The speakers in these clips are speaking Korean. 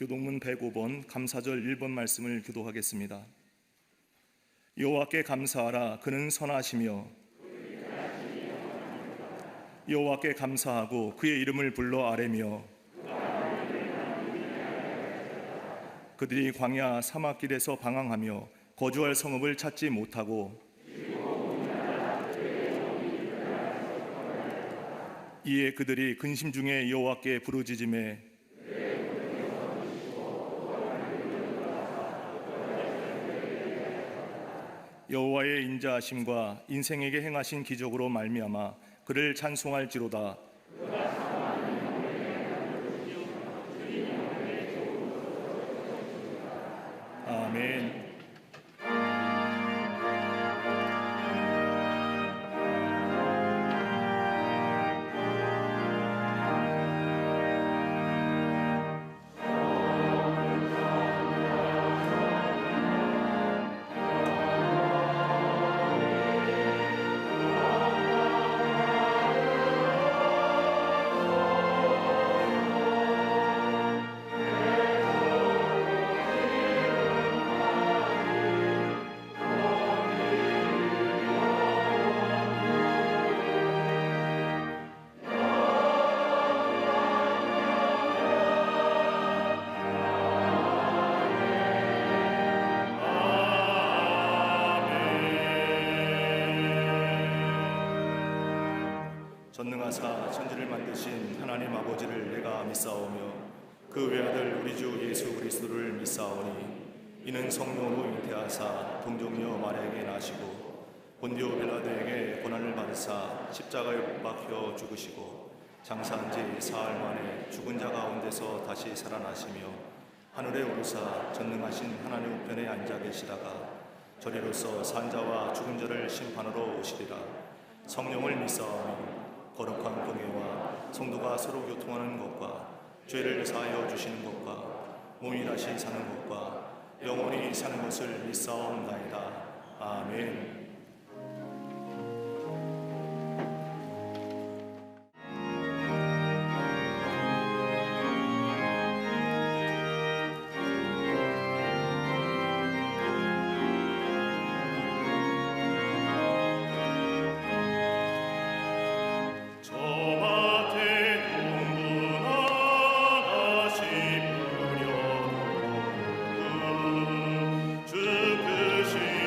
교동문 105번 감사절 1번 말씀을 교도하겠습니다. 여호와께 감사하라. 그는 선하시며 여호와께 감사하고 그의 이름을 불러 아뢰며 그들이 광야 사막길에서 방황하며 거주할 성읍을 찾지 못하고 이에 그들이 근심 중에 여호와께 부르짖음에 여호와의 인자하심과 인생에게 행하신 기적으로 말미암아 그를 찬송할지로다. 아멘. 전능하사 천지를 만드신 하나님 아버지를 내가 믿사오며 그 외아들 우리 주 예수 그리스도를 믿사오니 이는 성령으로 잉태하사 동정녀 마리아에게 나시고 본디오 빌라도에게 고난을 받으사 십자가에 못 박혀 죽으시고 장사한 지 사흘 만에 죽은 자 가운데서 다시 살아나시며 하늘에 오르사 전능하신 하나님 우편에 앉아 계시다가 저리로서 산자와 죽은 자를 심판하러 오시리라. 성령을 믿사오며 거룩한 공예와 성도가 서로 교통하는 것과 죄를 사하여 주시는 것과 몸이 다시 사는 것과 영원히 사는 것을 믿사옵나이다. 아멘. 주 크신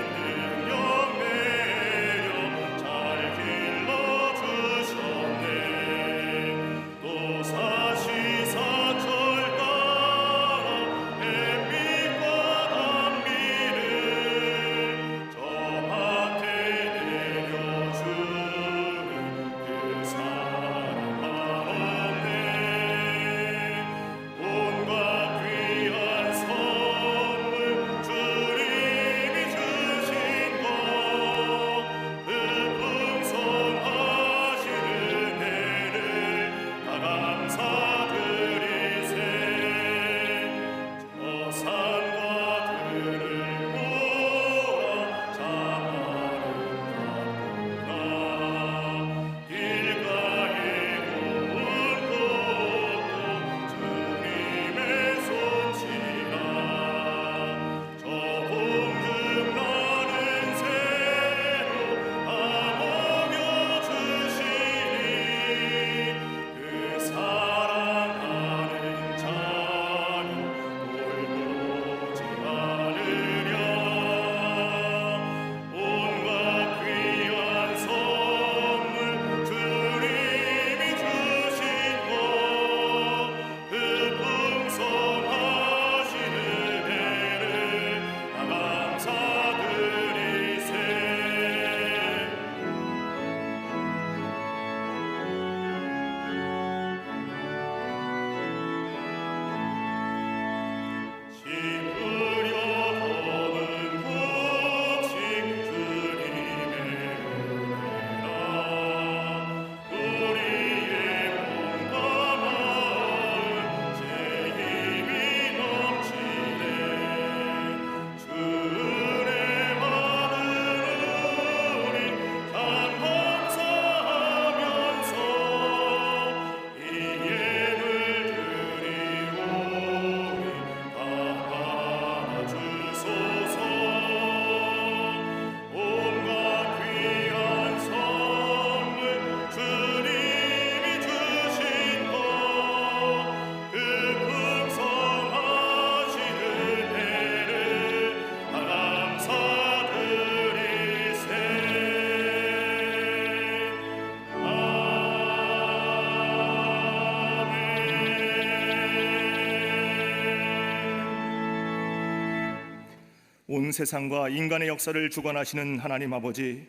온 세상과 인간의 역사를 주관하시는 하나님 아버지,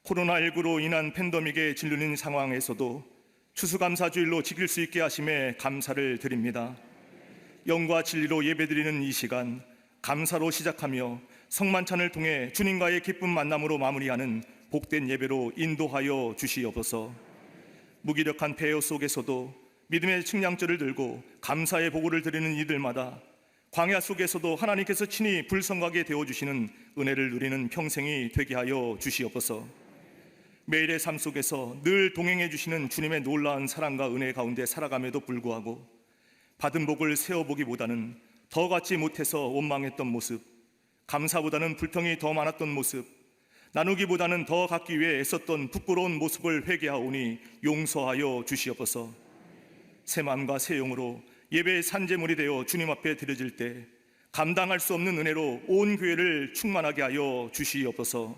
코로나19로 인한 팬데믹에 질리는 상황에서도 추수감사주일로 지킬 수 있게 하심에 감사를 드립니다. 영과 진리로 예배드리는 이 시간, 감사로 시작하며 성만찬을 통해 주님과의 기쁜 만남으로 마무리하는 복된 예배로 인도하여 주시옵소서. 무기력한 폐허 속에서도 믿음의 측량절을 들고 감사의 보고를 드리는 이들마다 광야 속에서도 하나님께서 친히 불성하게 되어주시는 은혜를 누리는 평생이 되게 하여 주시옵소서. 매일의 삶 속에서 늘 동행해 주시는 주님의 놀라운 사랑과 은혜 가운데 살아감에도 불구하고 받은 복을 세어보기보다는 더 갖지 못해서 원망했던 모습, 감사보다는 불평이 더 많았던 모습, 나누기보다는 더 갖기 위해 애썼던 부끄러운 모습을 회개하오니 용서하여 주시옵소서. 새 마음과 새 영으로 예배의 산제물이 되어 주님 앞에 드려질 때 감당할 수 없는 은혜로 온 교회를 충만하게 하여 주시옵소서.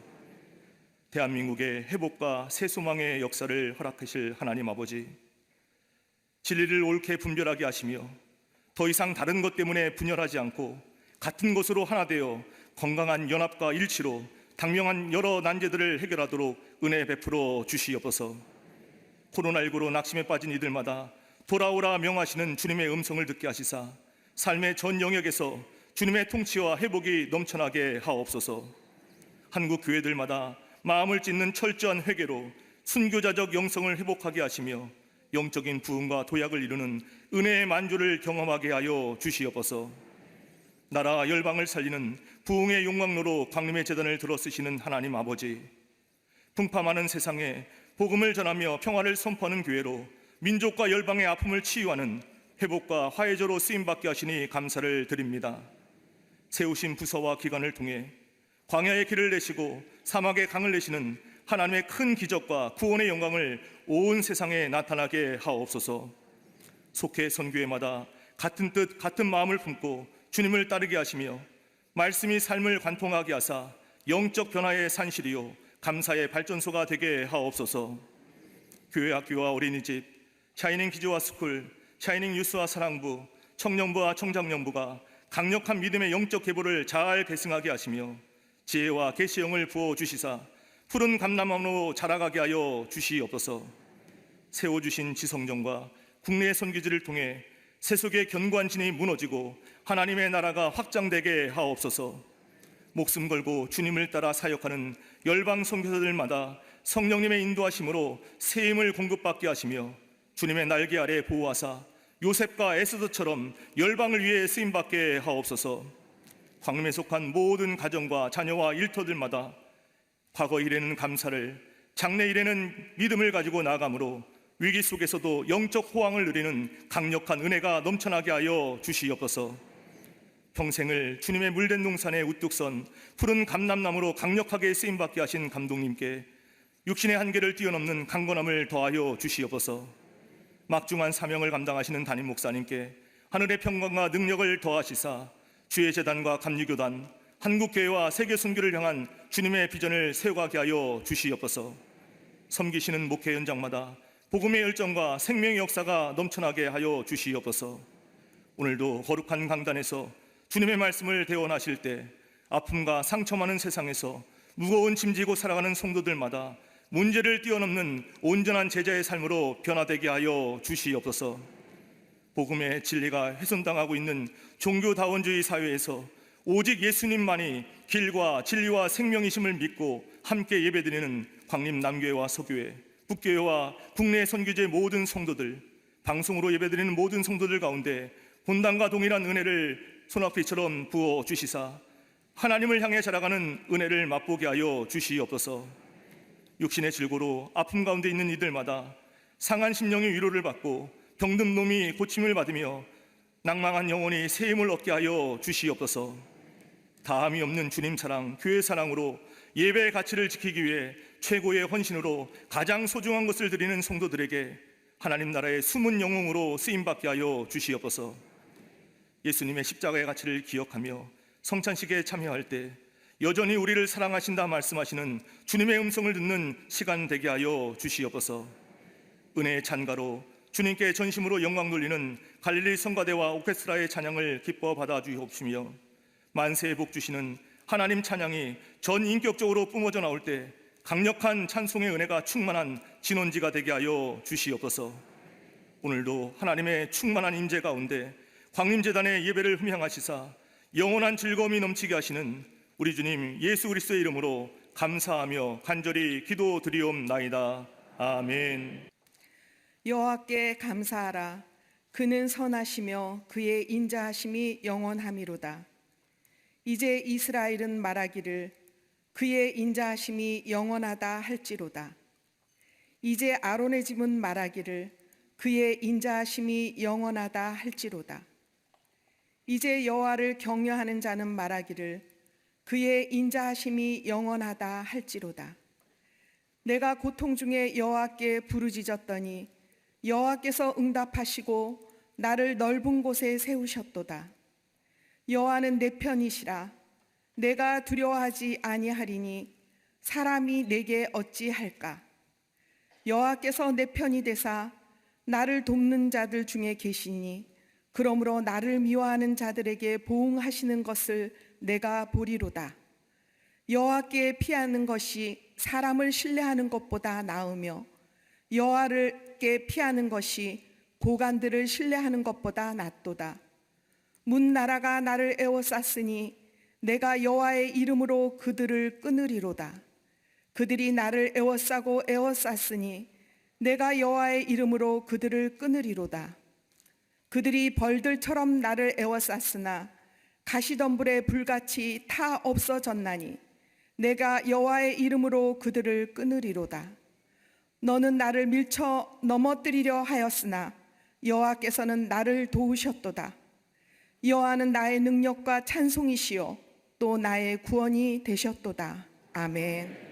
대한민국의 회복과 새 소망의 역사를 허락하실 하나님 아버지, 진리를 옳게 분별하게 하시며 더 이상 다른 것 때문에 분열하지 않고 같은 것으로 하나 되어 건강한 연합과 일치로 당면한 여러 난제들을 해결하도록 은혜 베풀어 주시옵소서. 코로나19로 낙심에 빠진 이들마다 돌아오라 명하시는 주님의 음성을 듣게 하시사 삶의 전 영역에서 주님의 통치와 회복이 넘쳐나게 하옵소서. 한국 교회들마다 마음을 찢는 철저한 회개로 순교자적 영성을 회복하게 하시며 영적인 부흥과 도약을 이루는 은혜의 만조를 경험하게 하여 주시옵소서. 나라 열방을 살리는 부흥의 용광로로 광림의 제단을 들어 쓰시는 하나님 아버지, 풍파많은 세상에 복음을 전하며 평화를 선포하는 교회로 민족과 열방의 아픔을 치유하는 회복과 화해저로 쓰임받게 하시니 감사를 드립니다. 세우신 부서와 기관을 통해 광야의 길을 내시고 사막의 강을 내시는 하나님의 큰 기적과 구원의 영광을 온 세상에 나타나게 하옵소서. 속해 선교회마다 같은 뜻 같은 마음을 품고 주님을 따르게 하시며 말씀이 삶을 관통하게 하사 영적 변화의 산실이요 감사의 발전소가 되게 하옵소서. 교회 학교와 어린이집, 샤이닝 기즈와 스쿨, 샤이닝 유스와 사랑부, 청년부와 청장년부가 강력한 믿음의 영적 계보를 잘 계승하게 하시며 지혜와 계시형을 부어주시사 푸른 감람나무로 자라가게 하여 주시옵소서. 세워주신 지성전과 국내 선교지를 통해 세속의 견고한 진이 무너지고 하나님의 나라가 확장되게 하옵소서. 목숨 걸고 주님을 따라 사역하는 열방 선교사들마다 성령님의 인도하심으로 새 힘을 공급받게 하시며 주님의 날개 아래 보호하사 요셉과 에스더처럼 열방을 위해 쓰임받게 하옵소서. 광림에 속한 모든 가정과 자녀와 일터들마다 과거 일에는 감사를, 장래 일에는 믿음을 가지고 나아가므로 위기 속에서도 영적 호황을 누리는 강력한 은혜가 넘쳐나게 하여 주시옵소서. 평생을 주님의 물된 동산에 우뚝 선 푸른 감람나무로 강력하게 쓰임받게 하신 감독님께 육신의 한계를 뛰어넘는 강건함을 더하여 주시옵소서. 막중한 사명을 감당하시는 담임 목사님께 하늘의 평강과 능력을 더하시사 주의 재단과 감리교단, 한국교회와 세계 선교를 향한 주님의 비전을 세워가게 하여 주시옵소서. 섬기시는 목회 현장마다 복음의 열정과 생명의 역사가 넘쳐나게 하여 주시옵소서. 오늘도 거룩한 강단에서 주님의 말씀을 대원하실 때 아픔과 상처 많은 세상에서 무거운 짐 지고 살아가는 성도들마다 문제를 뛰어넘는 온전한 제자의 삶으로 변화되게 하여 주시옵소서. 복음의 진리가 훼손당하고 있는 종교다원주의 사회에서 오직 예수님만이 길과 진리와 생명이심을 믿고 함께 예배드리는 광림 남교회와 서교회, 북교회와 국내 선교지의 모든 성도들, 방송으로 예배드리는 모든 성도들 가운데 본당과 동일한 은혜를 소낙비처럼 부어 주시사 하나님을 향해 자라가는 은혜를 맛보게 하여 주시옵소서. 육신의 질고로 아픔 가운데 있는 이들마다 상한 심령의 위로를 받고 병든 몸이 고침을 받으며 낭망한 영혼이 새 힘을 얻게 하여 주시옵소서. 다함이 없는 주님 사랑, 교회 사랑으로 예배의 가치를 지키기 위해 최고의 헌신으로 가장 소중한 것을 드리는 성도들에게 하나님 나라의 숨은 영웅으로 쓰임받게 하여 주시옵소서. 예수님의 십자가의 가치를 기억하며 성찬식에 참여할 때 여전히 우리를 사랑하신다 말씀하시는 주님의 음성을 듣는 시간 되게 하여 주시옵소서. 은혜의 찬가로 주님께 전심으로 영광 돌리는 갈릴리 성가대와 오케스트라의 찬양을 기뻐 받아 주옵시며 만세의 복 주시는 하나님 찬양이 전 인격적으로 뿜어져 나올 때 강력한 찬송의 은혜가 충만한 진원지가 되게 하여 주시옵소서. 오늘도 하나님의 충만한 임재 가운데 광림제단의 예배를 흠향하시사 영원한 즐거움이 넘치게 하시는 우리 주님 예수 그리스도의 이름으로 감사하며 간절히 기도드리옵나이다. 아멘. 여호와께 감사하라. 그는 선하시며 그의 인자하심이 영원함이로다. 이제 이스라엘은 말하기를 그의 인자하심이 영원하다 할지로다. 이제 아론의 집은 말하기를 그의 인자하심이 영원하다 할지로다. 이제 여호와를 경외하는 자는 말하기를 그의 인자하심이 영원하다 할지로다. 내가 고통 중에 여호와께 부르짖었더니 여호와께서 응답하시고 나를 넓은 곳에 세우셨도다. 여호와는 내 편이시라. 내가 두려워하지 아니하리니 사람이 내게 어찌할까. 여호와께서 내 편이 되사 나를 돕는 자들 중에 계시니 그러므로 나를 미워하는 자들에게 보응하시는 것을 내가 보리로다. 여호와께 피하는 것이 사람을 신뢰하는 것보다 나으며 여호와께 피하는 것이 고관들을 신뢰하는 것보다 낫도다. 문 나라가 나를 에워쌌으니 내가 여호와의 이름으로 그들을 끊으리로다. 그들이 나를 에워싸고 에워쌌으니 내가 여호와의 이름으로 그들을 끊으리로다. 그들이 벌들처럼 나를 에워쌌으나 가시덤불에 불같이 타 없어졌나니 내가 여호와의 이름으로 그들을 끊으리로다. 너는 나를 밀쳐 넘어뜨리려 하였으나 여호와께서는 나를 도우셨도다. 여호와는 나의 능력과 찬송이시요 또 나의 구원이 되셨도다. 아멘.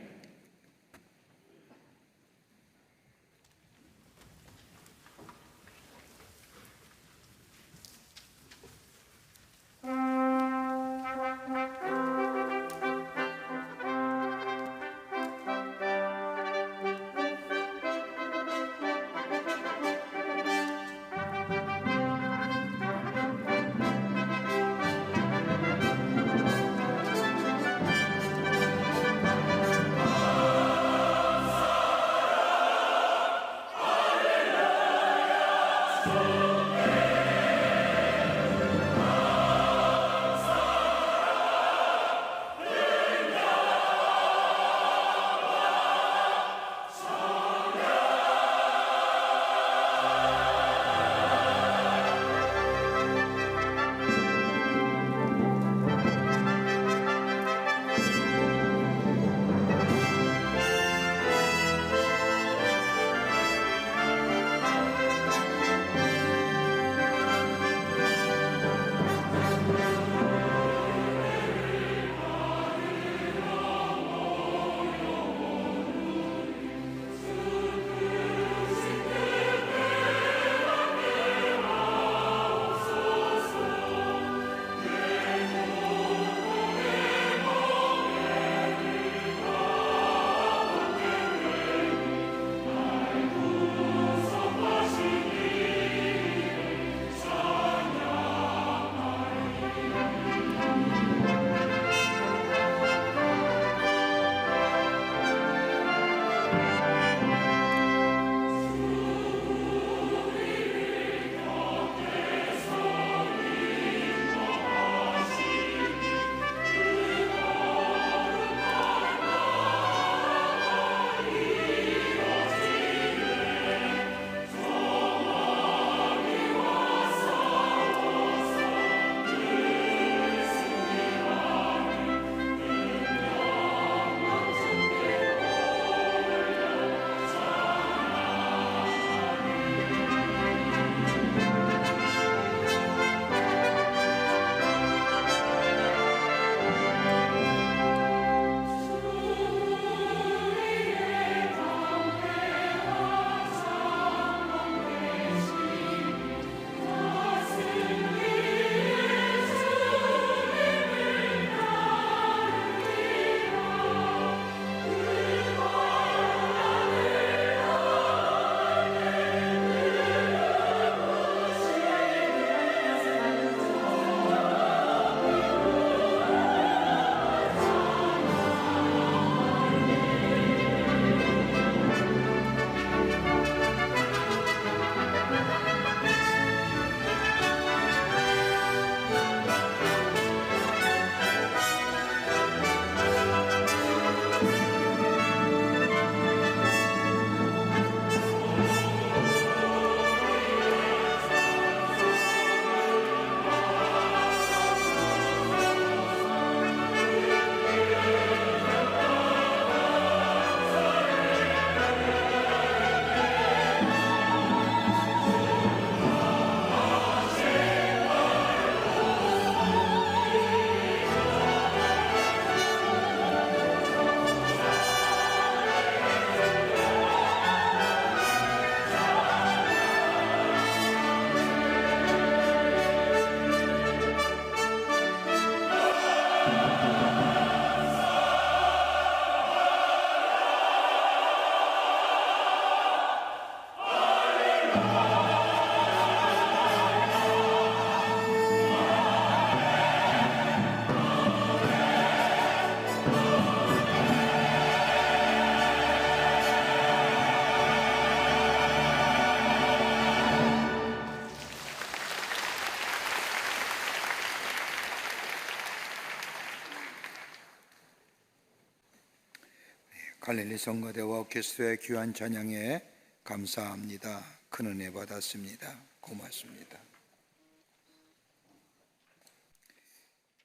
갈릴리 성가대와 오케스트라의 귀한 찬양에 감사합니다. 큰 은혜 받았습니다. 고맙습니다.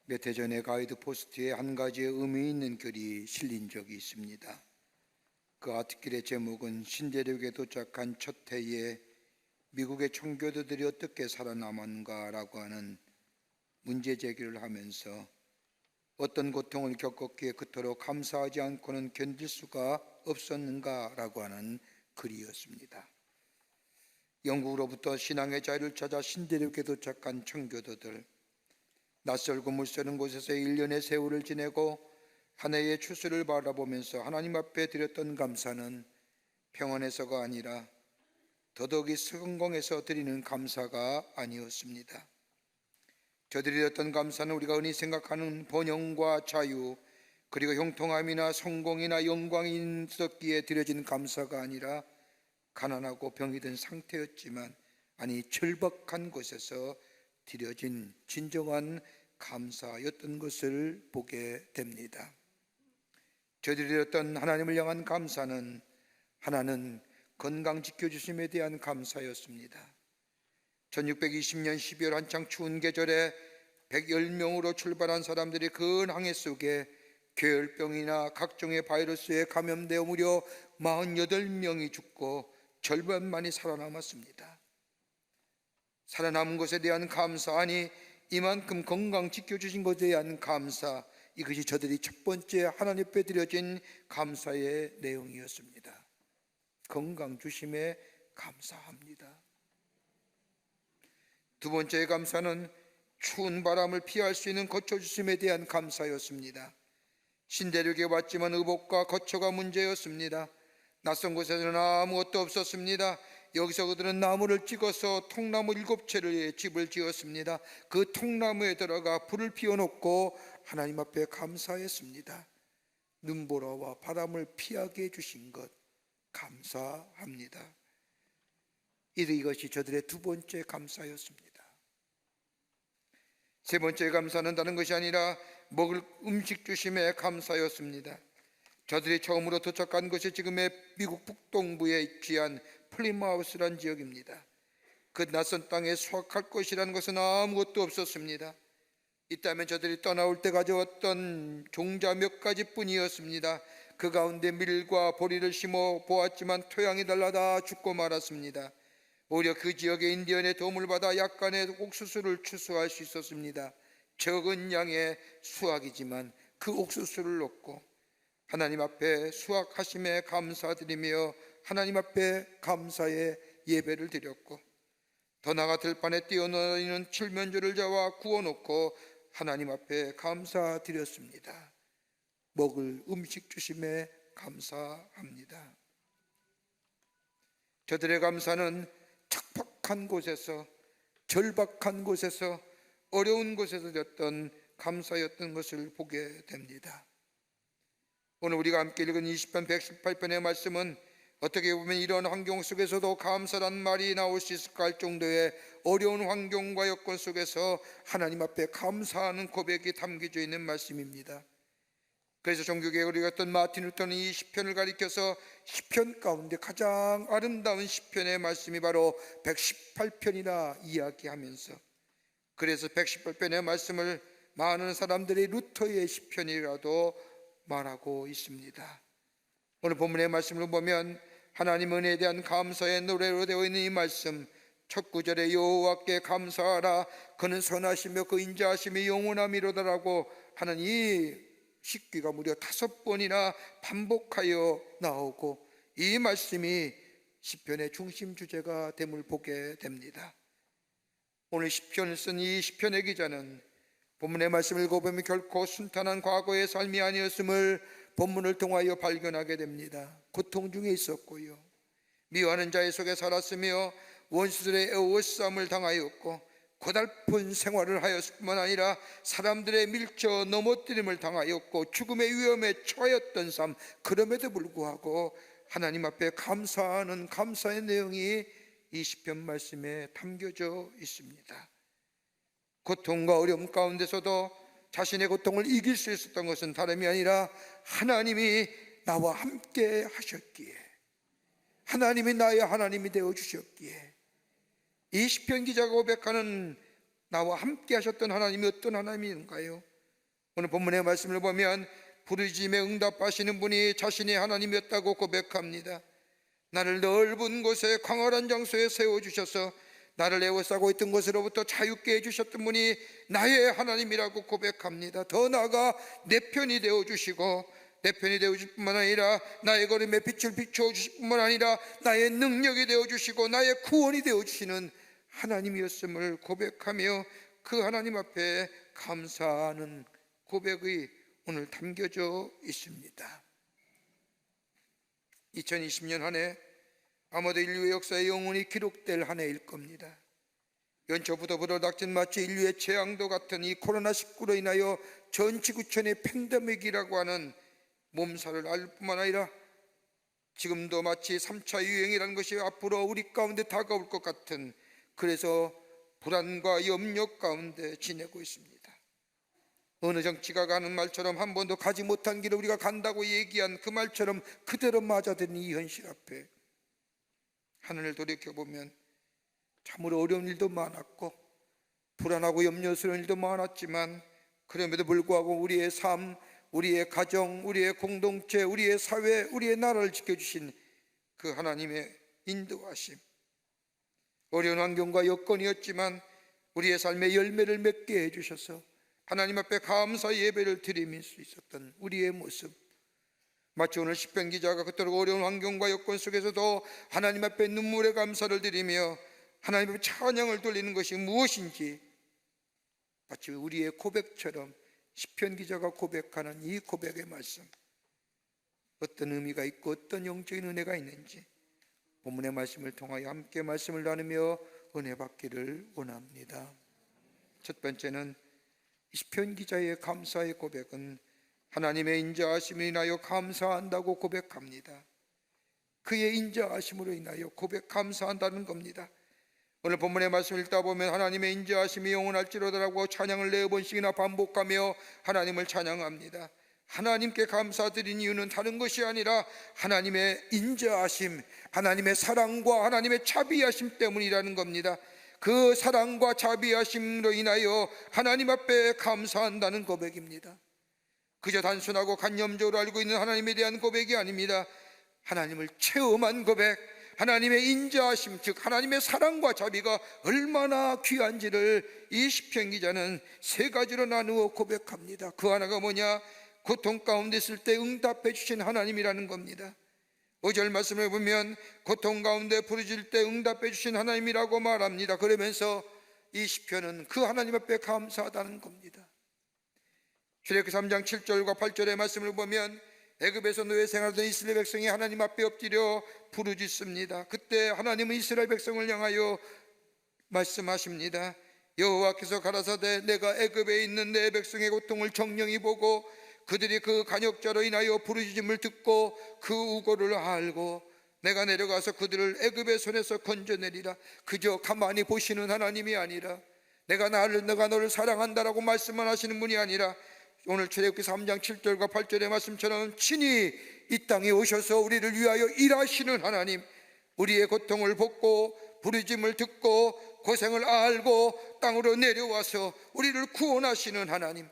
몇 해 전에 가이드 포스트에 한 가지의 의미 있는 글이 실린 적이 있습니다. 그 아티클의 제목은 신대륙에 도착한 첫 해에 미국의 청교도들이 어떻게 살아남았는가라고 하는 문제 제기를 하면서 어떤 고통을 겪었기에 그토록 감사하지 않고는 견딜 수가 없었는가라고 하는 글이었습니다. 영국으로부터 신앙의 자유를 찾아 신대륙에 도착한 청교도들, 낯설고 물새는 곳에서 1년의 세월을 지내고 한 해의 추수를 바라보면서 하나님 앞에 드렸던 감사는 평안에서가 아니라 더더욱이 성공해서 드리는 감사가 아니었습니다. 저들이 드렸던 감사는 우리가 흔히 생각하는 번영과 자유, 그리고 형통함이나 성공이나 영광이 있었기에 드려진 감사가 아니라 가난하고 병이 든 상태였지만, 아니 절박한 곳에서 드려진 진정한 감사였던 것을 보게 됩니다. 저들이 드렸던 하나님을 향한 감사는 하나는 건강 지켜주심에 대한 감사였습니다. 1620년 12월 한창 추운 계절에 110명으로 출발한 사람들이 그 항해 속에 괴혈병이나 각종의 바이러스에 감염되어 무려 48명이 죽고 절반만이 살아남았습니다. 살아남은 것에 대한 감사, 아니 이만큼 건강 지켜주신 것에 대한 감사, 이것이 저들이 첫 번째 하나님 앞에 드려진 감사의 내용이었습니다. 건강 주심에 감사합니다. 두 번째의 감사는 추운 바람을 피할 수 있는 거처 주심에 대한 감사였습니다. 신대륙에 왔지만 의복과 거처가 문제였습니다. 낯선 곳에서는 아무것도 없었습니다. 여기서 그들은 나무를 찍어서 통나무 7채의 집을 지었습니다. 그 통나무에 들어가 불을 피워놓고 하나님 앞에 감사했습니다. 눈보라와 바람을 피하게 해주신 것 감사합니다. 이것이 저들의 두 번째 감사였습니다. 세 번째 감사는 다른 것이 아니라 먹을 음식 주심에 감사였습니다. 저들이 처음으로 도착한 것이 지금의 미국 북동부에 위치한 플리마우스란 지역입니다. 그 낯선 땅에 수확할 것이라는 것은 아무것도 없었습니다. 있다면 저들이 떠나올 때 가져왔던 종자 몇 가지뿐이었습니다. 그 가운데 밀과 보리를 심어 보았지만 토양이 달라 죽고 말았습니다. 오히려 그 지역의 인디언의 도움을 받아 약간의 옥수수를 추수할 수 있었습니다. 적은 양의 수확이지만 그 옥수수를 얻고 하나님 앞에 수확하심에 감사드리며 하나님 앞에 감사의 예배를 드렸고, 더 나아가 들판에 뛰어노는 칠면조를 잡아 구워놓고 하나님 앞에 감사드렸습니다. 먹을 음식 주심에 감사합니다. 저들의 감사는 척박한 곳에서, 절박한 곳에서, 어려운 곳에서 드렸던 감사였던 것을 보게 됩니다. 오늘 우리가 함께 읽은 20편 118편의 말씀은 어떻게 보면 이런 환경 속에서도 감사란 말이 나올 수 있을까 할 정도의 어려운 환경과 여건 속에서 하나님 앞에 감사하는 고백이 담겨져 있는 말씀입니다. 그래서 종교개혁을 이뤘던 마틴 루터는 이 시편을 가리켜서 시편 가운데 가장 아름다운 시편의 말씀이 바로 118편이라 이야기하면서, 그래서 118편의 말씀을 많은 사람들이 루터의 시편이라도 말하고 있습니다. 오늘 본문의 말씀을 보면 하나님 은혜에 대한 감사의 노래로 되어 있는 이 말씀, 첫 구절에 여호와께 감사하라, 그는 선하시며 그 인자하심이 영원함이로다라고 하는 이 식귀가 무려 5번이나 반복하여 나오고, 이 말씀이 시편의 중심 주제가 됨을 보게 됩니다. 오늘 시편을 쓴 이 시편의 기자는 본문의 말씀을 읽어보면 결코 순탄한 과거의 삶이 아니었음을 본문을 통하여 발견하게 됩니다. 고통 중에 있었고요, 미워하는 자의 속에 살았으며 원수들의 애워싸움을 당하였고 고달픈 생활을 하였을 뿐만 아니라 사람들의 밀쳐 넘어뜨림을 당하였고 죽음의 위험에 처했던 삶, 그럼에도 불구하고 하나님 앞에 감사하는 감사의 내용이 이 시편 말씀에 담겨져 있습니다. 고통과 어려움 가운데서도 자신의 고통을 이길 수 있었던 것은 다름이 아니라 하나님이 나와 함께 하셨기에, 하나님이 나의 하나님이 되어 주셨기에, 이 시편 기자가 고백하는 나와 함께 하셨던 하나님이 어떤 하나님인가요? 오늘 본문의 말씀을 보면 부르짖음에 응답하시는 분이 자신의 하나님이었다고 고백합니다. 나를 넓은 곳에 광활한 장소에 세워주셔서 나를 에워싸고 있던 것으로부터 자유케 해주셨던 분이 나의 하나님이라고 고백합니다. 더 나아가 내 편이 되어주시고, 내 편이 되어주실 뿐만 아니라 나의 걸음에 빛을 비춰주실 뿐만 아니라 나의 능력이 되어주시고 나의 구원이 되어주시는 하나님이었음을 고백하며 그 하나님 앞에 감사하는 고백이 오늘 담겨져 있습니다. 2020년 한 해 아마도 인류의 역사에 영원히 기록될 한 해일 겁니다. 연초부터 불어닥친 마치 인류의 재앙도 같은 이 코로나19로 인하여 전 지구촌의 팬데믹이라고 하는 몸살을 앓을 뿐만 아니라 지금도 마치 3차 유행이라는 것이 앞으로 우리 가운데 다가올 것 같은, 그래서 불안과 염려 가운데 지내고 있습니다. 어느 정치가가 하는 말처럼 한 번도 가지 못한 길을 우리가 간다고 얘기한 그 말처럼 그대로 맞아들인 이 현실 앞에 하늘을 돌이켜보면 참으로 어려운 일도 많았고 불안하고 염려스러운 일도 많았지만, 그럼에도 불구하고 우리의 삶, 우리의 가정, 우리의 공동체, 우리의 사회, 우리의 나라를 지켜주신 그 하나님의 인도하심, 어려운 환경과 여건이었지만 우리의 삶의 열매를 맺게 해주셔서 하나님 앞에 감사 예배를 드릴 수 있었던 우리의 모습, 마치 오늘 시편 기자가 그토록 어려운 환경과 여건 속에서도 하나님 앞에 눈물의 감사를 드리며 하나님 앞에 찬양을 돌리는 것이 무엇인지, 마치 우리의 고백처럼 시편 기자가 고백하는 이 고백의 말씀, 어떤 의미가 있고 어떤 영적인 은혜가 있는지 본문의 말씀을 통하여 함께 말씀을 나누며 은혜 받기를 원합니다. 첫 번째는 시편 기자의 감사의 고백은 하나님의 인자하심을 인하여 감사한다고 고백합니다. 그의 인자하심으로 인하여 감사한다는 겁니다. 오늘 본문의 말씀을 읽다 보면 하나님의 인자하심이 영원할지로다라고 찬양을 4번씩이나 반복하며 하나님을 찬양합니다. 하나님께 감사드린 이유는 다른 것이 아니라 하나님의 인자하심, 하나님의 사랑과 하나님의 자비하심 때문이라는 겁니다. 그 사랑과 자비하심으로 인하여 하나님 앞에 감사한다는 고백입니다. 그저 단순하고 관념적으로 알고 있는 하나님에 대한 고백이 아닙니다. 하나님을 체험한 고백, 하나님의 인자하심, 즉 하나님의 사랑과 자비가 얼마나 귀한지를 이 시편 기자는 3가지로 나누어 고백합니다. 그 하나가 뭐냐? 고통 가운데 있을 때 응답해 주신 하나님이라는 겁니다. 5절 말씀을 보면 고통 가운데 부르짖을 때 응답해 주신 하나님이라고 말합니다. 그러면서 이 시편은 그 하나님 앞에 감사하다는 겁니다. 출애굽기 3장 7절과 8절의 말씀을 보면 애굽에서 노예 생활하던 이스라엘 백성이 하나님 앞에 엎드려 부르짖습니다. 그때 하나님은 이스라엘 백성을 향하여 말씀하십니다. 여호와께서 가라사대 내가 애굽에 있는 내 백성의 고통을 정령히 보고 그들이 그 간역자로 인하여 부르짖음을 듣고 그 우고를 알고 내가 내려가서 그들을 애굽의 손에서 건져내리라. 그저 가만히 보시는 하나님이 아니라 내가 너를 사랑한다라고 말씀만 하시는 분이 아니라 오늘 출애굽기 3장 7절과 8절의 말씀처럼 친히 이 땅에 오셔서 우리를 위하여 일하시는 하나님, 우리의 고통을 벗고 부르짖음을 듣고 고생을 알고 땅으로 내려와서 우리를 구원하시는 하나님,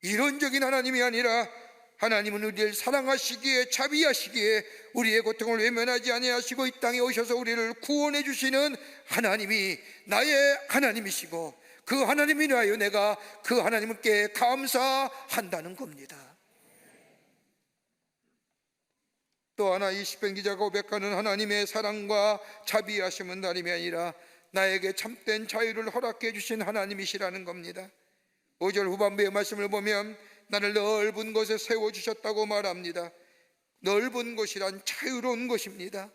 이론적인 하나님이 아니라 하나님은 우리를 사랑하시기에 자비하시기에 우리의 고통을 외면하지 아니하시고 이 땅에 오셔서 우리를 구원해 주시는 하나님이 나의 하나님이시고 그 하나님이 위하여 내가 그 하나님께 감사한다는 겁니다. 또 하나 이 시편 기자가 고백하는 하나님의 사랑과 자비하심은 다름이 아니라 나에게 참된 자유를 허락해 주신 하나님이시라는 겁니다. 5절 후반부의 말씀을 보면 나를 넓은 곳에 세워주셨다고 말합니다. 넓은 곳이란 자유로운 곳입니다.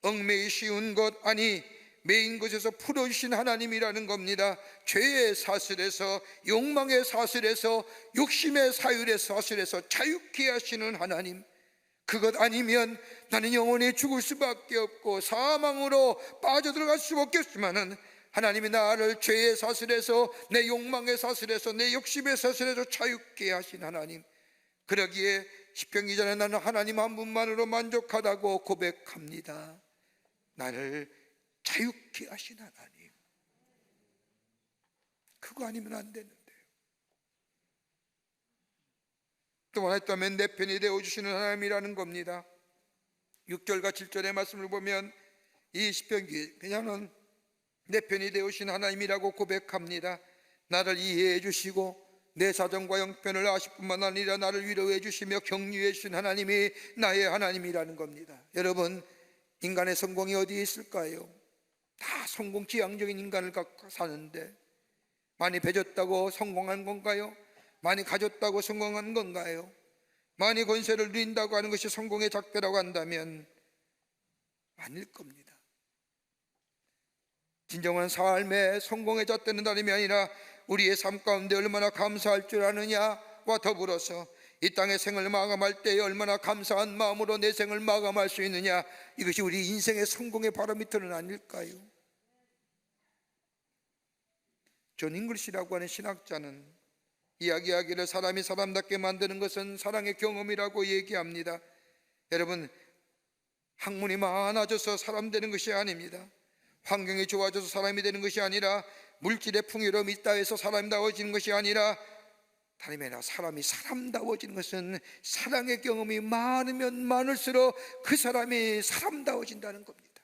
얽매이 쉬운 것, 아니 매인 곳에서 풀어주신 하나님이라는 겁니다. 죄의 사슬에서, 욕망의 사슬에서, 욕심의 사슬에서 자유케 하시는 하나님, 그것 아니면 나는 영원히 죽을 수밖에 없고 사망으로 빠져들어갈 수밖에 없지만은 하나님이 나를 죄의 사슬에서, 내 욕망의 사슬에서, 내 욕심의 사슬에서 자유케 하신 하나님, 그러기에 시편 기자는 나는 하나님 한 분만으로 만족하다고 고백합니다. 나를 자유케 하신 하나님, 그거 아니면 안 되는데요. 또 하나님 내 편이 되어주시는 하나님이라는 겁니다. 6절과 7절의 말씀을 보면 이 시편 기자는 내 편이 되어주신 하나님이라고 고백합니다. 나를 이해해 주시고 내 사정과 형편을 아실 뿐만 아니라 나를 위로해 주시며 격려해 주신 하나님이 나의 하나님이라는 겁니다. 여러분, 인간의 성공이 어디에 있을까요? 다 성공지향적인 인간을 갖고 사는데, 많이 배졌다고 성공한 건가요? 많이 가졌다고 성공한 건가요? 많이 권세를 누린다고 하는 것이 성공의 작대라고 한다면 아닐 겁니다. 진정한 삶의 성공의 잣대는 다름이 아니라 우리의 삶 가운데 얼마나 감사할 줄 아느냐와 더불어서 이 땅의 생을 마감할 때에 얼마나 감사한 마음으로 내 생을 마감할 수 있느냐, 이것이 우리 인생의 성공의 바로미터는 아닐까요? 존 잉글시라고 하는 신학자는 이야기하기를 사람이 사람답게 만드는 것은 사랑의 경험이라고 얘기합니다. 여러분, 학문이 많아져서 사람 되는 것이 아닙니다. 환경이 좋아져서 사람이 되는 것이 아니라, 물질의 풍요로움이 있다 해서 사람다워지는 것이 아니라, 다름이 아니라 사람이 사람다워지는 것은 사랑의 경험이 많으면 많을수록 그 사람이 사람다워진다는 겁니다.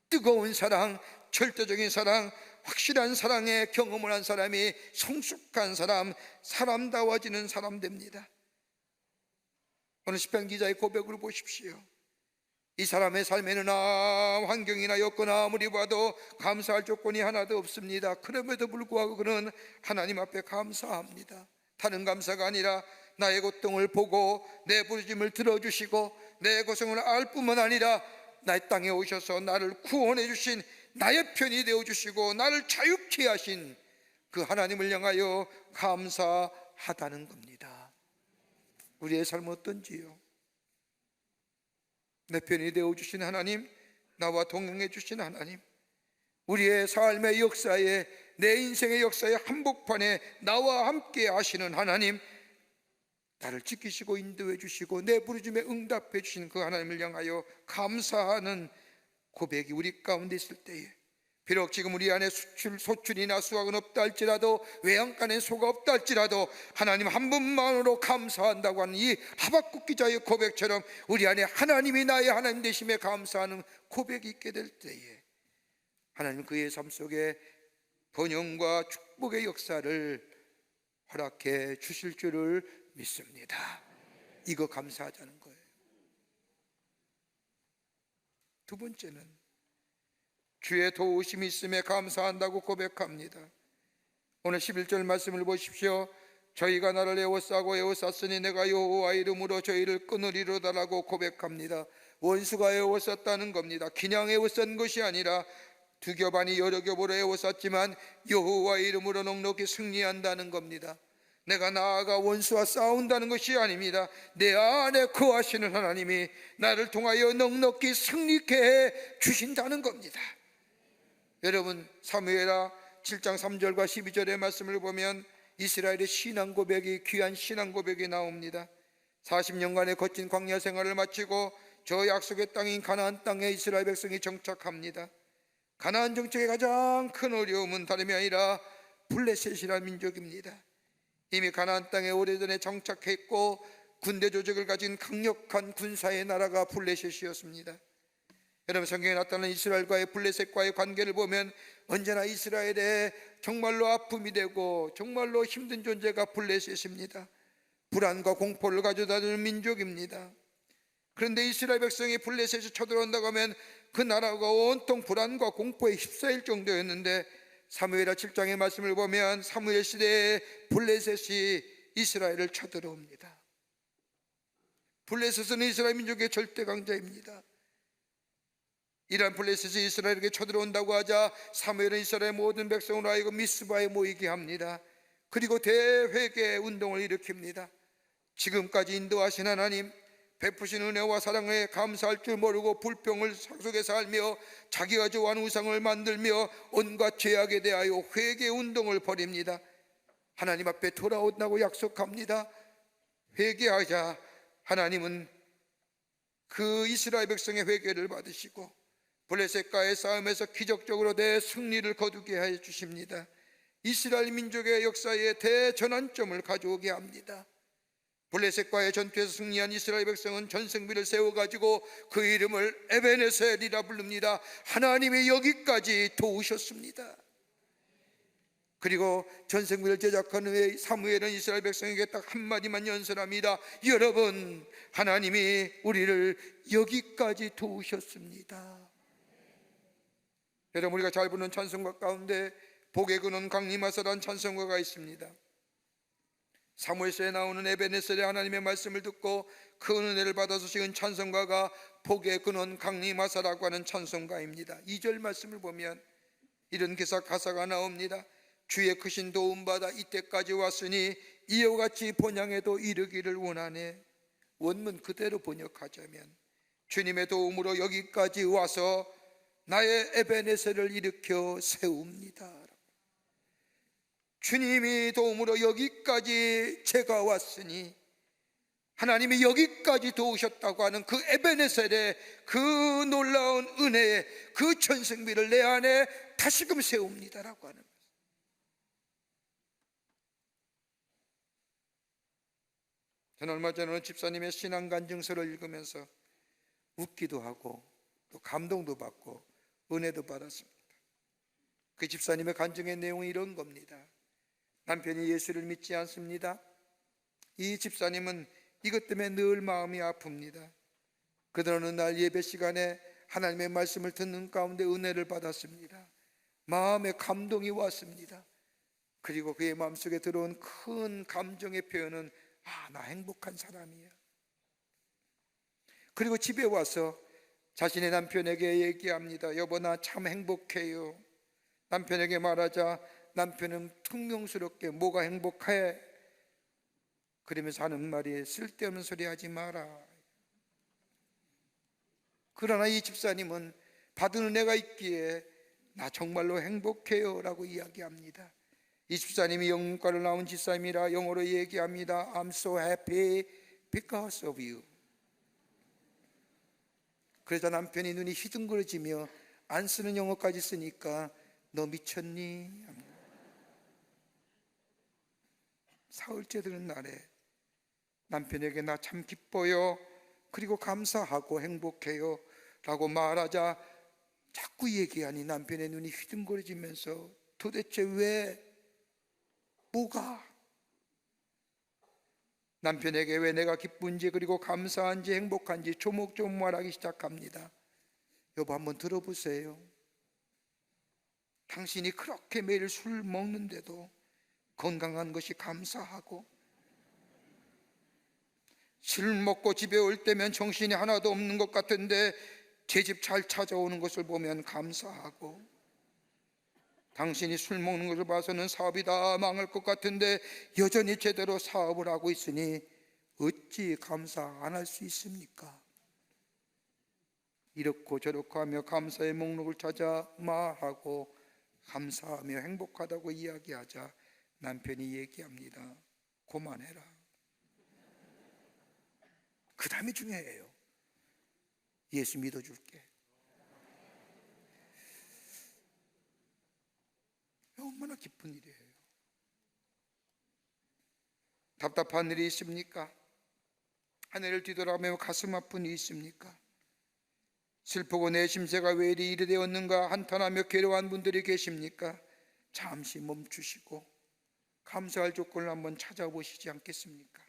뜨거운 사랑, 절대적인 사랑, 확실한 사랑의 경험을 한 사람이 성숙한 사람, 사람다워지는 사람 됩니다. 오늘 시편 기자의 고백을 보십시오. 이 사람의 삶에는 환경이나 여건 아무리 봐도 감사할 조건이 하나도 없습니다. 그럼에도 불구하고 그는 하나님 앞에 감사합니다. 다른 감사가 아니라 나의 고통을 보고 내 부르짐을 들어주시고 내 고생을 알 뿐만 아니라 나의 땅에 오셔서 나를 구원해 주신, 나의 편이 되어주시고 나를 자유케 하신 그 하나님을 향하여 감사하다는 겁니다. 우리의 삶은 어떤지요? 내 편이 되어주신 하나님, 나와 동행해 주신 하나님, 우리의 삶의 역사에, 내 인생의 역사의 한복판에 나와 함께 하시는 하나님, 나를 지키시고 인도해 주시고 내 부르심에 응답해 주신 그 하나님을 향하여 감사하는 고백이 우리 가운데 있을 때에, 비록 지금 우리 안에 소출이나 수확은 없다 할지라도, 외양간에 소가 없다 할지라도 하나님 한 분만으로 감사한다고 하는 이 하박국 기자의 고백처럼 우리 안에 하나님이 나의 하나님 되심에 감사하는 고백이 있게 될 때에 하나님 그의 삶 속에 번영과 축복의 역사를 허락해 주실 줄을 믿습니다. 이거 감사하자는 거예요. 두 번째는 주의 도우심이 있음에 감사한다고 고백합니다. 오늘 11절 말씀을 보십시오. 저희가 나를 에워싸고 에워쌌으니 내가 여호와 이름으로 저희를 끊으리로다라고 고백합니다. 원수가 에워쌌다는 겁니다. 그냥 에워싼 것이 아니라 두 겹 아니 여러 겹으로 에워쌌지만 여호와 이름으로 넉넉히 승리한다는 겁니다. 내가 나아가 원수와 싸운다는 것이 아닙니다. 내 안에 거하시는 하나님이 나를 통하여 넉넉히 승리케 해 주신다는 겁니다. 여러분, 사무엘하 7장 3절과 12절의 말씀을 보면 이스라엘의 신앙 고백이, 귀한 신앙 고백이 나옵니다. 40년간의 거친 광야 생활을 마치고 저 약속의 땅인 가나안 땅에 이스라엘 백성이 정착합니다. 가나안 정착의 가장 큰 어려움은 다름이 아니라 블레셋이라는 민족입니다. 이미 가나안 땅에 오래전에 정착했고 군대 조직을 가진 강력한 군사의 나라가 블레셋이었습니다. 여러분, 성경에 나타나는 이스라엘과의 블레셋과의 관계를 보면 언제나 이스라엘의 정말로 아픔이 되고 정말로 힘든 존재가 블레셋입니다. 불안과 공포를 가져다 주는 민족입니다. 그런데 이스라엘 백성이 블레셋에 쳐들어온다고 하면 그 나라가 온통 불안과 공포에 휩싸일 정도였는데, 사무엘하 7장의 말씀을 보면 사무엘 시대에 블레셋이 이스라엘을 쳐들어옵니다. 블레셋은 이스라엘 민족의 절대 강자입니다. 이란 블레셋이 이스라엘에게 쳐들어온다고 하자 사무엘은 이스라엘 모든 백성으로 하여금 미스바에 모이게 합니다. 그리고 대회개 운동을 일으킵니다. 지금까지 인도하신 하나님, 베푸신 은혜와 사랑에 감사할 줄 모르고 불평을 속에 살며 자기가 좋아하는 우상을 만들며 온갖 죄악에 대하여 회개 운동을 벌입니다. 하나님 앞에 돌아온다고 약속합니다. 회개하자. 하나님은 그 이스라엘 백성의 회개를 받으시고 블레셋과의 싸움에서 기적적으로 대승리를 거두게 해 주십니다. 이스라엘 민족의 역사에 대전환점을 가져오게 합니다. 블레셋과의 전투에서 승리한 이스라엘 백성은 전승비를 세워가지고 그 이름을 에베네셀이라 부릅니다. 하나님이 여기까지 도우셨습니다. 그리고 전승비를 제작한 후에 사무엘은 이스라엘 백성에게 딱 한마디만 연설합니다. 여러분, 하나님이 우리를 여기까지 도우셨습니다. 여러분, 우리가 잘 부르는 찬송가 가운데 복의 근원 강림하사라는 찬송가가 있습니다. 사무엘서에 나오는 에베네셀의 하나님의 말씀을 듣고 그 은혜를 받아서 지은 찬송가가 복의 근원 강림하사라고 하는 찬송가입니다. 2절 말씀을 보면 이런 가사가 나옵니다. 주의 크신 도움받아 이때까지 왔으니 이와 같이 본향에도 이르기를 원하네. 원문 그대로 번역하자면 주님의 도움으로 여기까지 와서 나의 에베네셀을 일으켜 세웁니다. 주님이 도움으로 여기까지 제가 왔으니 하나님이 여기까지 도우셨다고 하는 그 에베네셀의 그 놀라운 은혜의 그 전승비를 내 안에 다시금 세웁니다라고 하는 거예요. 저는 얼마 전에 어느 집사님의 신앙 간증서를 읽으면서 웃기도 하고 또 감동도 받고 은혜도 받았습니다. 그 집사님의 간증의 내용은 이런 겁니다. 남편이 예수를 믿지 않습니다. 이 집사님은 이것 때문에 늘 마음이 아픕니다. 그들 어느 날 예배 시간에 하나님의 말씀을 듣는 가운데 은혜를 받았습니다. 마음에 감동이 왔습니다. 그리고 그의 마음속에 들어온 큰 감정의 표현은 나 행복한 사람이야. 그리고 집에 와서 자신의 남편에게 얘기합니다. 여보, 나 참 행복해요. 남편에게 말하자 남편은 퉁명스럽게 뭐가 행복해? 그러면서 하는 말이 쓸데없는 소리 하지 마라. 그러나 이 집사님은 받은 은혜가 있기에 나 정말로 행복해요 라고 이야기합니다. 이 집사님이 영문과를 나온 집사님이라 영어로 얘기합니다. I'm so happy because of you. 그러자 남편이 눈이 휘둥그러지며 안 쓰는 영어까지 쓰니까 너 미쳤니? 사흘째 되는 날에 남편에게 나 참 기뻐요, 그리고 감사하고 행복해요 라고 말하자 자꾸 얘기하니 남편의 눈이 휘둥그러지면서 도대체 왜? 뭐가? 남편에게 왜 내가 기쁜지 그리고 감사한지 행복한지 조목조목 말하기 시작합니다. 여보, 한번 들어보세요. 당신이 그렇게 매일 술 먹는데도 건강한 것이 감사하고, 술 먹고 집에 올 때면 정신이 하나도 없는 것 같은데 제 집 잘 찾아오는 것을 보면 감사하고, 당신이 술 먹는 것을 봐서는 사업이 다 망할 것 같은데 여전히 제대로 사업을 하고 있으니 어찌 감사 안 할 수 있습니까? 이렇고 저렇고 하며 감사의 목록을 찾아 말하고 감사하며 행복하다고 이야기하자 남편이 얘기합니다. 그만해라. 그 다음이 중요해요. 예수 믿어줄게. 얼마나 기쁜 일이에요. 답답한 일이 있습니까? 하늘을 뒤돌아보며 가슴 아픈 일이 있습니까? 슬프고 내 심세가 왜 이리 되었는가 한탄하며 괴로워한 분들이 계십니까? 잠시 멈추시고 감사할 조건을 한번 찾아보시지 않겠습니까?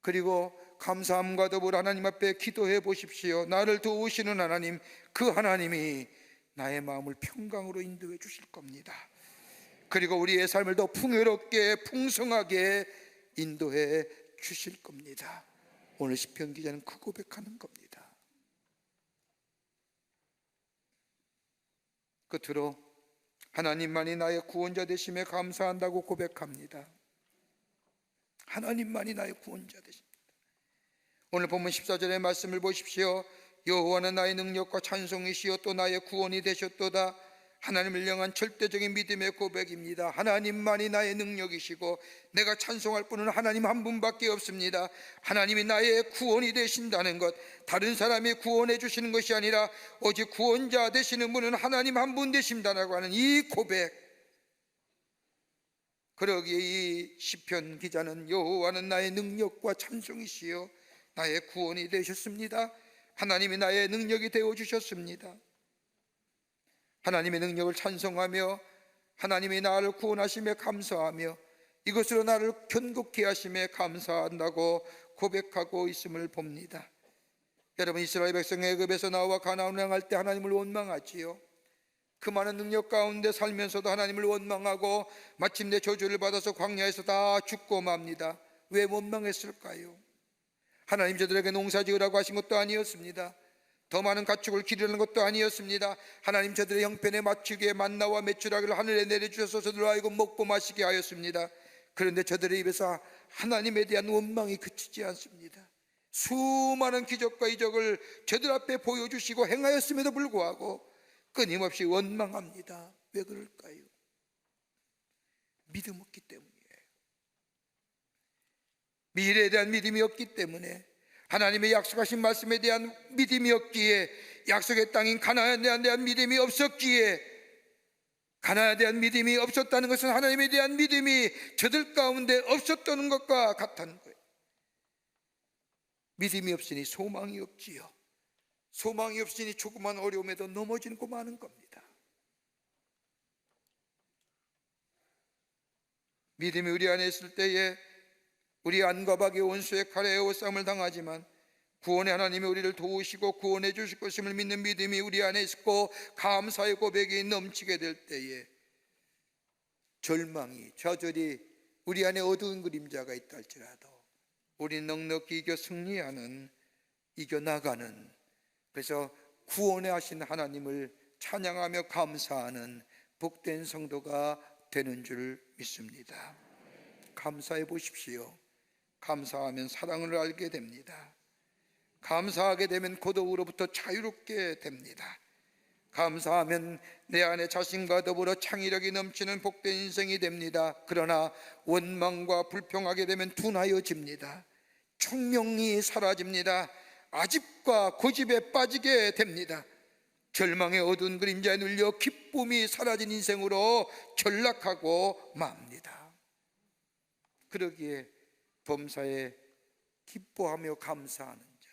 그리고 감사함과 더불어 하나님 앞에 기도해 보십시오. 나를 도우시는 하나님, 그 하나님이 나의 마음을 평강으로 인도해 주실 겁니다. 그리고 우리의 삶을 더 풍요롭게 풍성하게 인도해 주실 겁니다. 오늘 시편 기자는 그 고백하는 겁니다. 끝으로 하나님만이 나의 구원자 되심에 감사한다고 고백합니다. 하나님만이 나의 구원자 되십니다. 오늘 본문 14절의 말씀을 보십시오. 여호와는 나의 능력과 찬송이시요 또 나의 구원이 되셨도다. 하나님을 향한 절대적인 믿음의 고백입니다. 하나님만이 나의 능력이시고 내가 찬송할 분은 하나님 한 분밖에 없습니다. 하나님이 나의 구원이 되신다는 것, 다른 사람이 구원해 주시는 것이 아니라 오직 구원자 되시는 분은 하나님 한 분 되신다라고 하는 이 고백, 그러기에 이 시편 기자는 여호와는 나의 능력과 찬송이시요 나의 구원이 되셨습니다. 하나님이 나의 능력이 되어 주셨습니다. 하나님의 능력을 찬송하며 하나님이 나를 구원하심에 감사하며 이것으로 나를 견고케 하심에 감사한다고 고백하고 있음을 봅니다. 여러분, 이스라엘 백성 애굽에서 나와 가나안을 향할 때 하나님을 원망하지요. 그 많은 능력 가운데 살면서도 하나님을 원망하고 마침내 저주를 받아서 광야에서 다 죽고 맙니다. 왜 원망했을까요? 하나님 저들에게 농사 지으라고 하신 것도 아니었습니다. 더 많은 가축을 기르는 것도 아니었습니다. 하나님 저들의 형편에 맞추기에 만나와 메추라기를 하늘에 내려주셔서 저들로 하여금 먹고 마시게 하였습니다. 그런데 저들의 입에서 하나님에 대한 원망이 그치지 않습니다. 수많은 기적과 이적을 저들 앞에 보여주시고 행하였음에도 불구하고 끊임없이 원망합니다. 왜 그럴까요? 믿음 없기 때문이에요. 미래에 대한 믿음이 없기 때문에, 하나님의 약속하신 말씀에 대한 믿음이 없기에, 약속의 땅인 가나안에 대한 믿음이 없었기에, 가나안에 대한 믿음이 없었다는 것은 하나님에 대한 믿음이 저들 가운데 없었다는 것과 같다는 거예요. 믿음이 없으니 소망이 없지요. 소망이 없으니 조그만 어려움에도 넘어지고 마는 겁니다. 믿음이 우리 안에 있을 때에 우리 안과 밖의 원수의 칼에 에워싸움을 당하지만 구원의 하나님이 우리를 도우시고 구원해 주실 것임을 믿는 믿음이 우리 안에 있고 감사의 고백이 넘치게 될 때에 절망이, 좌절이 우리 안에 어두운 그림자가 있다 할지라도 우리는 넉넉히 이겨 승리하는, 이겨나가는, 그래서 구원해 하신 하나님을 찬양하며 감사하는 복된 성도가 되는 줄 믿습니다. 감사해 보십시오. 감사하면 사랑을 알게 됩니다. 감사하게 되면 고독으로부터 자유롭게 됩니다. 감사하면 내 안에 자신과 더불어 창의력이 넘치는 복된 인생이 됩니다. 그러나 원망과 불평하게 되면 둔하여집니다. 총명이 사라집니다. 아집과 고집에 빠지게 됩니다. 절망의 어두운 그림자에 눌려 기쁨이 사라진 인생으로 전락하고 맙니다. 그러기에 범사에 기뻐하며 감사하는 자,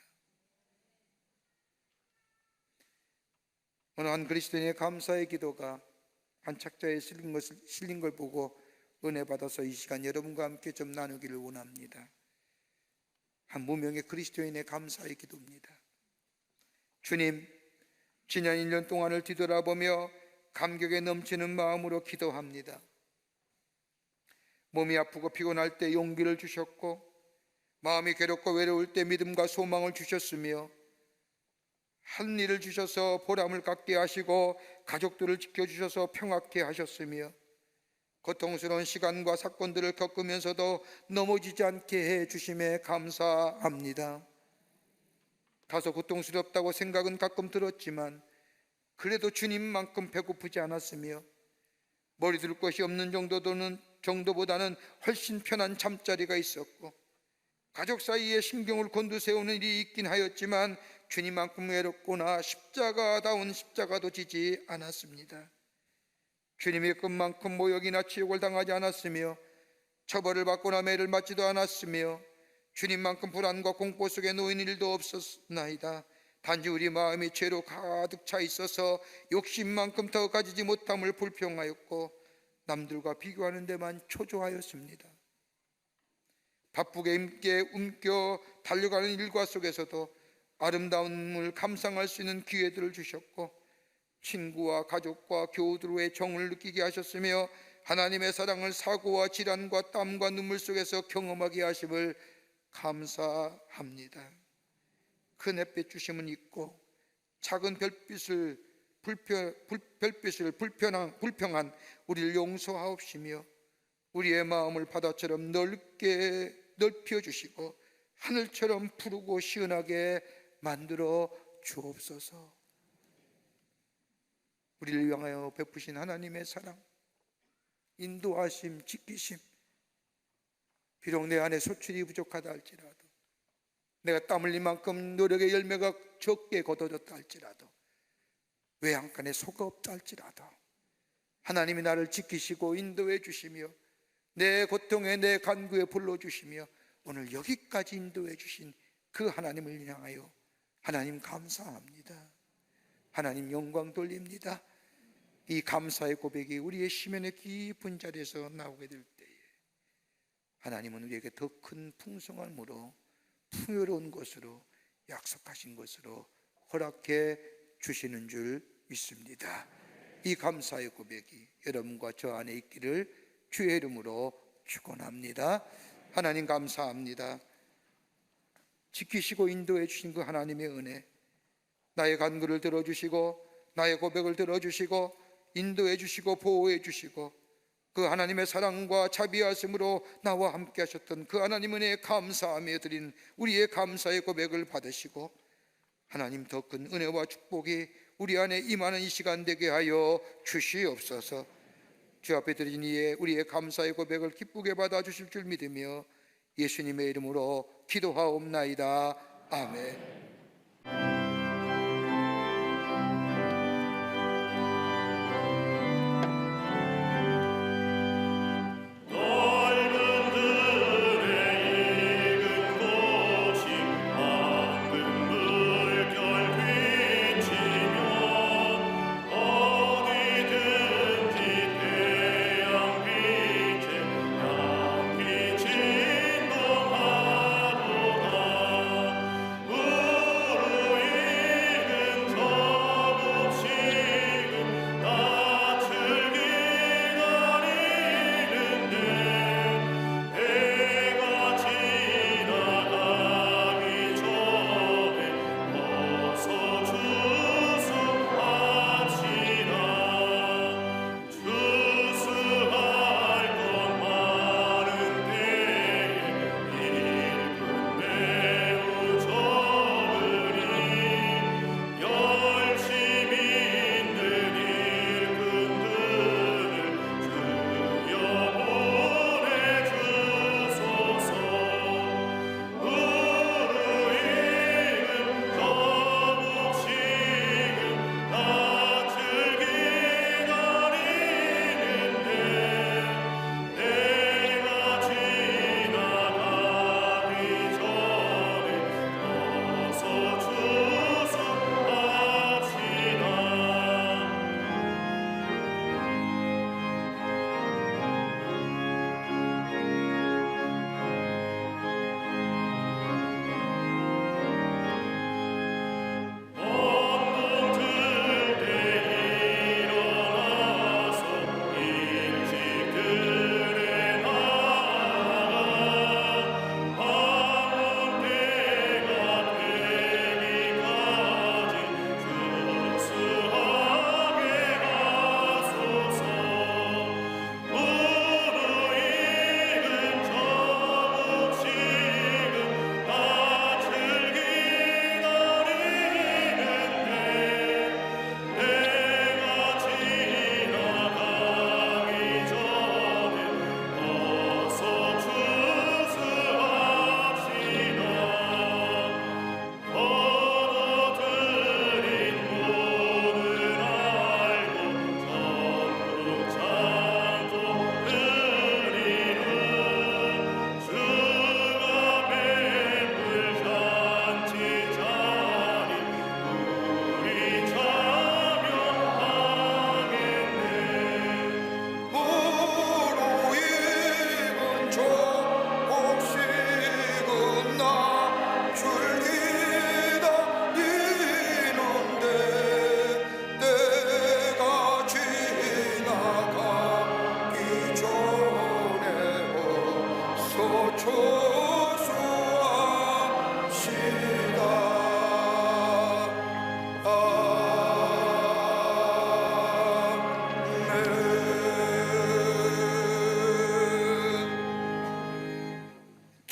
어느 한 그리스도인의 감사의 기도가 한 책자에 실린 걸 보고 은혜 받아서 이 시간 여러분과 함께 좀 나누기를 원합니다. 한 무명의 그리스도인의 감사의 기도입니다. 주님, 지난 1년 동안을 뒤돌아보며 감격에 넘치는 마음으로 기도합니다. 몸이 아프고 피곤할 때 용기를 주셨고, 마음이 괴롭고 외로울 때 믿음과 소망을 주셨으며, 한 일을 주셔서 보람을 갖게 하시고 가족들을 지켜주셔서 평화케 하셨으며, 고통스러운 시간과 사건들을 겪으면서도 넘어지지 않게 해 주심에 감사합니다. 다소 고통스럽다고 생각은 가끔 들었지만 그래도 주님만큼 배고프지 않았으며, 머리 둘 것이 없는 정도보다는 훨씬 편한 잠자리가 있었고, 가족 사이에 신경을 곤두세우는 일이 있긴 하였지만 주님만큼 외롭거나 십자가다운 십자가도 지지 않았습니다. 주님의 끝만큼 모욕이나 치욕을 당하지 않았으며, 처벌을 받거나 매를 맞지도 않았으며, 주님만큼 불안과 공포 속에 놓인 일도 없었나이다. 단지 우리 마음이 죄로 가득 차 있어서 욕심만큼 더 가지지 못함을 불평하였고, 남들과 비교하는 데만 초조하였습니다. 바쁘게 움켜 달려가는 일과 속에서도 아름다움을 감상할 수 있는 기회들을 주셨고, 친구와 가족과 교우들의 정을 느끼게 하셨으며, 하나님의 사랑을 사고와 질환과 땀과 눈물 속에서 경험하게 하심을 감사합니다. 큰 햇빛 주심은 있고 작은 별빛을 불평한 우리를 용서하옵시며, 우리의 마음을 바다처럼 넓게 넓혀주시고 하늘처럼 푸르고 시원하게 만들어 주옵소서. 우리를 향하여 베푸신 하나님의 사랑, 인도하심, 지키심, 비록 내 안에 소출이 부족하다 할지라도, 내가 땀 흘린 만큼 노력의 열매가 적게 거둬졌다 할지라도, 외양간에 소가 없다 할지라도 하나님이 나를 지키시고 인도해 주시며 내 고통에 내 간구에 불러주시며 오늘 여기까지 인도해 주신 그 하나님을 향하여 하나님 감사합니다. 하나님 영광 돌립니다. 이 감사의 고백이 우리의 심연의 깊은 자리에서 나오게 될 때에 하나님은 우리에게 더 큰 풍성함으로 풍요로운 것으로 약속하신 것으로 허락해 주시는 줄 믿습니다. 이 감사의 고백이 여러분과 저 안에 있기를 주의 이름으로 축원합니다. 하나님 감사합니다. 지키시고 인도해 주신 그 하나님의 은혜, 나의 간구를 들어주시고 나의 고백을 들어주시고 인도해 주시고 보호해 주시고 그 하나님의 사랑과 자비하심으로 나와 함께 하셨던 그 하나님 은혜에 감사하며 드린 우리의 감사의 고백을 받으시고 하나님 더 큰 은혜와 축복이 우리 안에 임하는 이 시간 되게 하여 주시옵소서. 주 앞에 드린 이에 우리의 감사의 고백을 기쁘게 받아주실 줄 믿으며 예수님의 이름으로 기도하옵나이다. 아멘.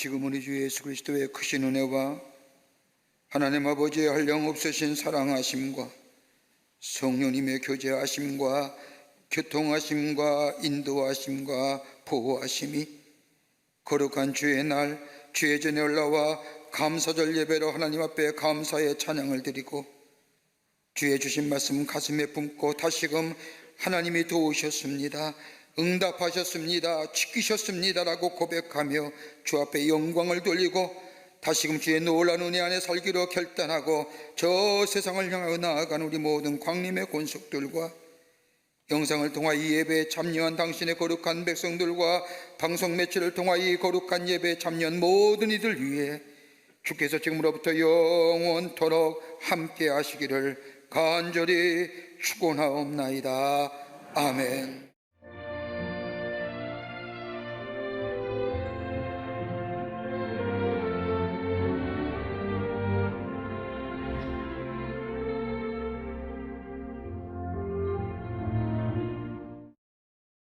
지금 우리 주 예수 그리스도의 크신 은혜와 하나님 아버지의 한량없으신 사랑하심과 성령님의 교제하심과 교통하심과 인도하심과 보호하심이 거룩한 주의 날 주의 전에 올라와 감사절 예배로 하나님 앞에 감사의 찬양을 드리고 주의 주신 말씀 가슴에 품고 다시금 하나님이 도우셨습니다, 응답하셨습니다, 지키셨습니다라고 고백하며 주 앞에 영광을 돌리고 다시금 주의 놀라운 은혜 안에 살기로 결단하고 저 세상을 향하여 나아가는 우리 모든 광림의 권속들과 영상을 통하 이 예배에 참여한 당신의 거룩한 백성들과 방송 매체를 통하 이 거룩한 예배에 참여한 모든 이들 위해 주께서 지금으로부터 영원토록 함께 하시기를 간절히 축원하옵나이다. 아멘.